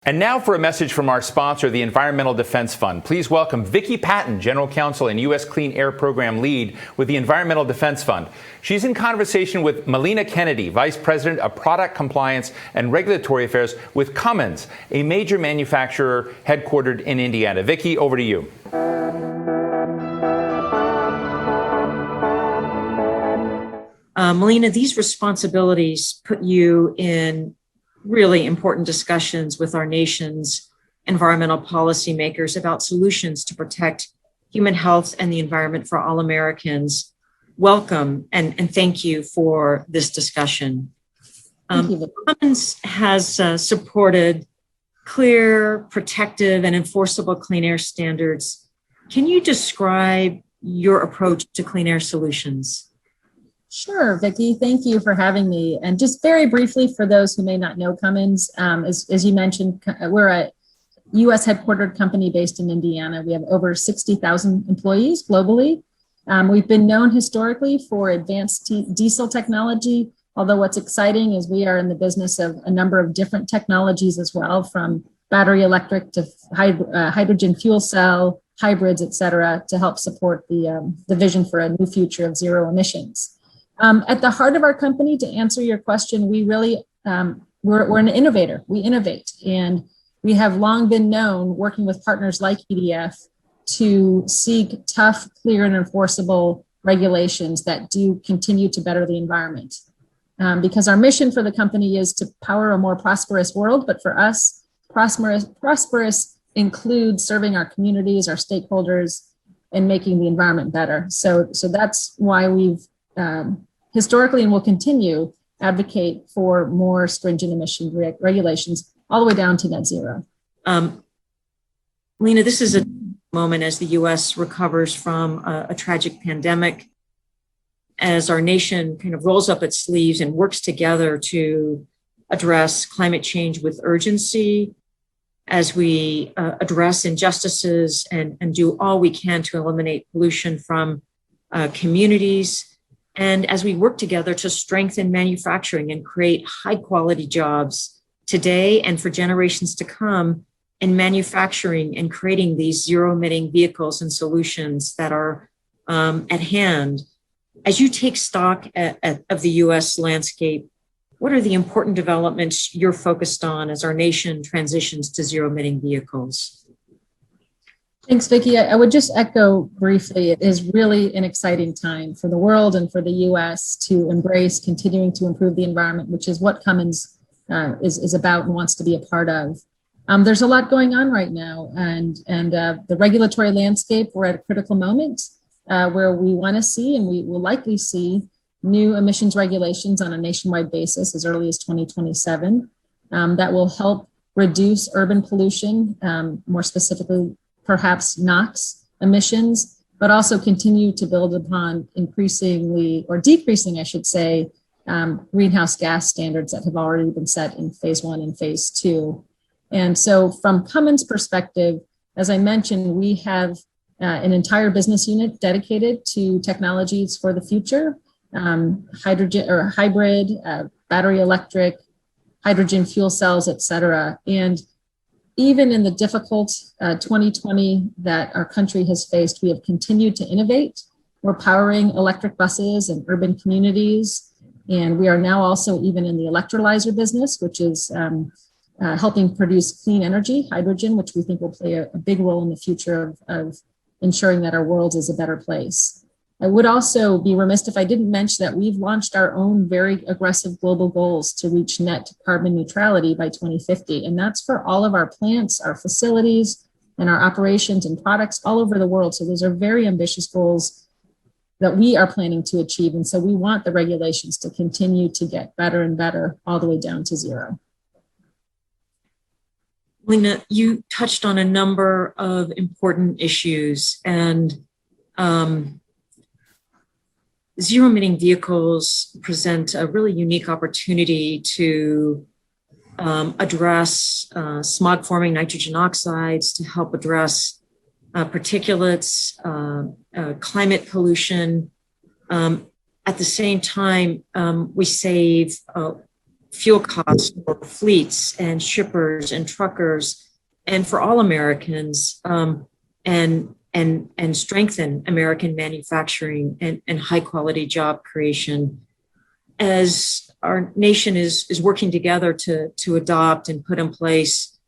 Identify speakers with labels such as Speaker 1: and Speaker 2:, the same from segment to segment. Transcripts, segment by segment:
Speaker 1: And now for a message from our sponsor, the Environmental Defense Fund. Please welcome Vicki Patton, General Counsel and U.S. Clean Air Program Lead with the Environmental Defense Fund. She's in conversation with Melina Kennedy, Vice President of Product Compliance and Regulatory Affairs with Cummins, a major manufacturer headquartered in Indiana. Vicki, over to you.
Speaker 2: Melina, these responsibilities put you in really important discussions with our nation's environmental policymakers about solutions to protect human health and the environment for all Americans. Welcome and thank you for this discussion. Cummins has supported clear, protective, and enforceable clean air standards. Can you describe your approach to clean air solutions?
Speaker 3: Sure, Vicki, thank you for having me. And just very briefly, for those who may not know Cummins, as you mentioned, we're a U.S. headquartered company based in Indiana. We have over 60,000 employees globally. We've been known historically for advanced diesel technology, although what's exciting is we are in the business of a number of different technologies as well, from battery electric to hydrogen fuel cell, hybrids, et cetera, to help support the vision for a new future of zero emissions. At the heart of our company, to answer your question, we really, we're an innovator. We innovate, and we have long been known, working with partners like EDF, to seek tough, clear, and enforceable regulations that do continue to better the environment. Because our mission for the company is to power a more prosperous world, but for us, prosperous includes serving our communities, our stakeholders, and making the environment better. So that's why we've historically, and will continue, advocate for more stringent emission regulations all the way down to net zero.
Speaker 2: Lena, this is a moment as the U.S. recovers from a tragic pandemic, as our nation kind of rolls up its sleeves and works together to address climate change with urgency, as we address injustices and do all we can to eliminate pollution from communities. And as we work together to strengthen manufacturing and create high quality jobs today and for generations to come in manufacturing and creating these zero emitting vehicles and solutions that are at hand. As you take stock of the US landscape, what are the important developments you're focused on as our nation transitions to zero emitting vehicles?
Speaker 3: Thanks, Vicki. I would just echo briefly, it is really an exciting time for the world and for the U.S. to embrace continuing to improve the environment, which is what Cummins is about and wants to be a part of. There's a lot going on right now, and the regulatory landscape, we're at a critical moment where we want to see, and we will likely see, new emissions regulations on a nationwide basis as early as 2027 that will help reduce urban pollution, more specifically, perhaps NOx emissions, but also continue to build upon increasingly, or decreasing, I should say, greenhouse gas standards that have already been set in phase 1 and phase 2. And so from Cummins' perspective, as I mentioned, we have an entire business unit dedicated to technologies for the future, hydrogen or hybrid, battery electric, hydrogen fuel cells, et cetera. And even in the difficult 2020 that our country has faced, we have continued to innovate. We're powering electric buses in urban communities. And we are now also even in the electrolyzer business, which is helping produce clean energy, hydrogen, which we think will play a big role in the future of ensuring that our world is a better place. I would also be remiss if I didn't mention that we've launched our own very aggressive global goals to reach net carbon neutrality by 2050. And that's for all of our plants, our facilities, and our operations and products all over the world. So those are very ambitious goals that we are planning to achieve. And so we want the regulations to continue to get better and better all the way down to zero.
Speaker 2: Lena, you touched on a number of important issues, and zero emitting vehicles present a really unique opportunity to address smog forming nitrogen oxides, to help address particulates, climate pollution. At the same time, we save fuel costs for fleets and shippers and truckers and for all Americans, and strengthen American manufacturing and high quality job creation as our nation is working together to adopt and put in place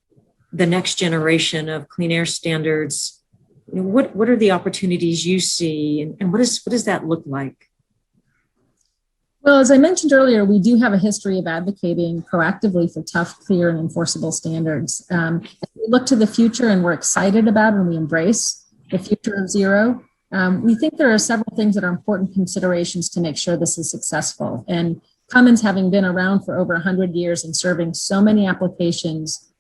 Speaker 2: the next generation of clean air standards. What are the opportunities you see, and what does that look like?
Speaker 3: Well, as I mentioned earlier, we do have a history of advocating proactively for tough, clear, and enforceable standards. As we look to the future and we're excited about and we embrace the future of zero, we think there are several things that are important considerations to make sure this is successful. And Cummins, having been around for over 100 years and serving so many applications,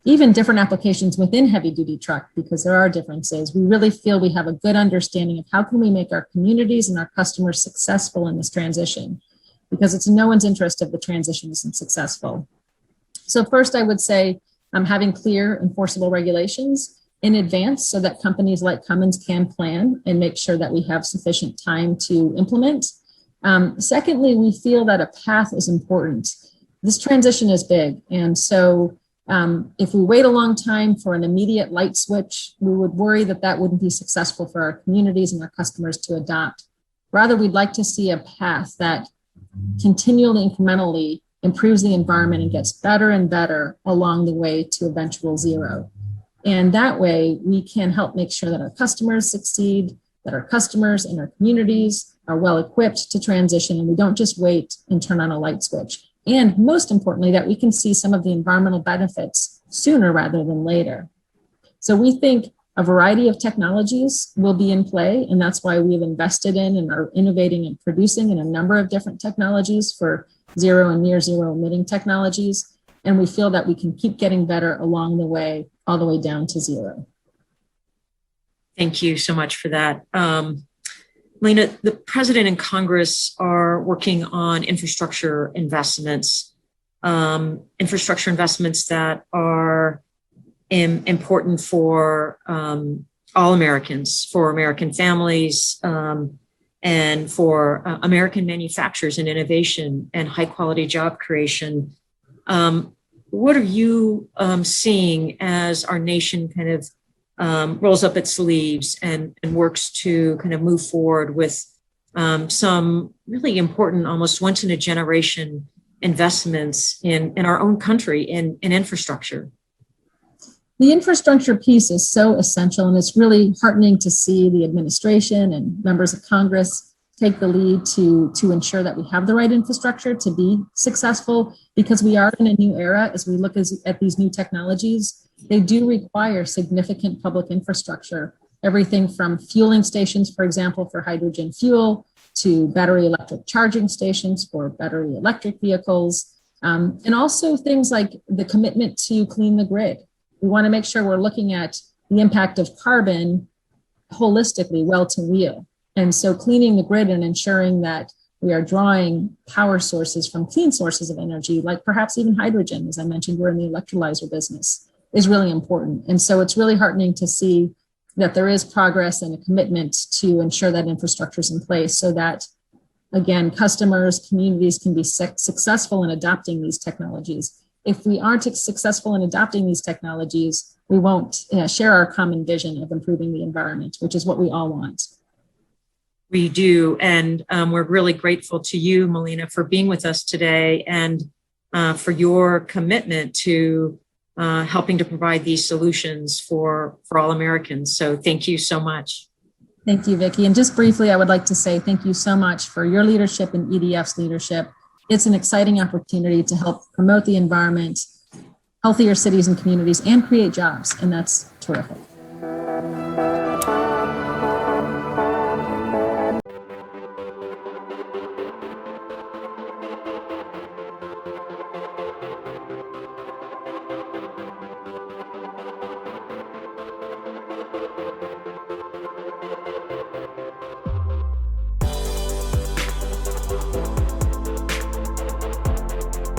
Speaker 3: even different applications within heavy duty truck, because there are differences, we really feel we have a good understanding of how can we make our communities and our customers successful in this transition, because it's in no one's interest if the transition isn't successful. So first, I would say having clear enforceable regulations in advance so that companies like Cummins can plan and make sure that we have sufficient time to implement. Secondly, we feel that a path is important. This transition is big. And so if we wait a long time for an immediate light switch, we would worry that that wouldn't be successful for our communities and our customers to adopt. Rather, we'd like to see a path that continually, incrementally improves the environment and gets better and better along the way to eventual zero. And that way, we can help make sure that our customers succeed, that our customers and our communities are well equipped to transition, and we don't just wait and turn on a light switch. And most importantly, that we can see some of the environmental benefits sooner rather than later. So we think a variety of technologies will be in play, and that's why we've invested in and are innovating and producing in a number of different technologies for zero and near zero emitting technologies. And we feel that we can keep getting better along the way, all the way down to zero.
Speaker 2: Thank you so much for that. Melina, the President and Congress are working on infrastructure investments that are important for all Americans, for American families, and for American manufacturers and innovation and high quality job creation. What are you seeing as our nation kind of rolls up its sleeves and works to kind of move forward with some really important, almost once in a generation investments in our own country in infrastructure?
Speaker 3: The infrastructure piece is so essential, and it's really heartening to see the administration and members of Congress take the lead to ensure that we have the right infrastructure to be successful, because we are in a new era. As we look at these new technologies, they do require significant public infrastructure, everything from fueling stations, for example, for hydrogen fuel, to battery electric charging stations for battery electric vehicles, and also things like the commitment to clean the grid. We want to make sure we're looking at the impact of carbon holistically, well to wheel. And so cleaning the grid and ensuring that we are drawing power sources from clean sources of energy, like perhaps even hydrogen, as I mentioned, we're in the electrolyzer business, is really important. And so it's really heartening to see that there is progress and a commitment to ensure that infrastructure is in place so that, again, customers, communities can be successful in adopting these technologies. If we aren't successful in adopting these technologies, we won't share our common vision of improving the environment, which is what we all want.
Speaker 2: We do. And we're really grateful to you, Melina, for being with us today and for your commitment to helping to provide these solutions for all Americans. So thank you so much.
Speaker 3: Thank you, Vicki. And just briefly, I would like to say thank you so much for your leadership and EDF's leadership. It's an exciting opportunity to help promote the environment, healthier cities and communities, and create jobs. And that's terrific.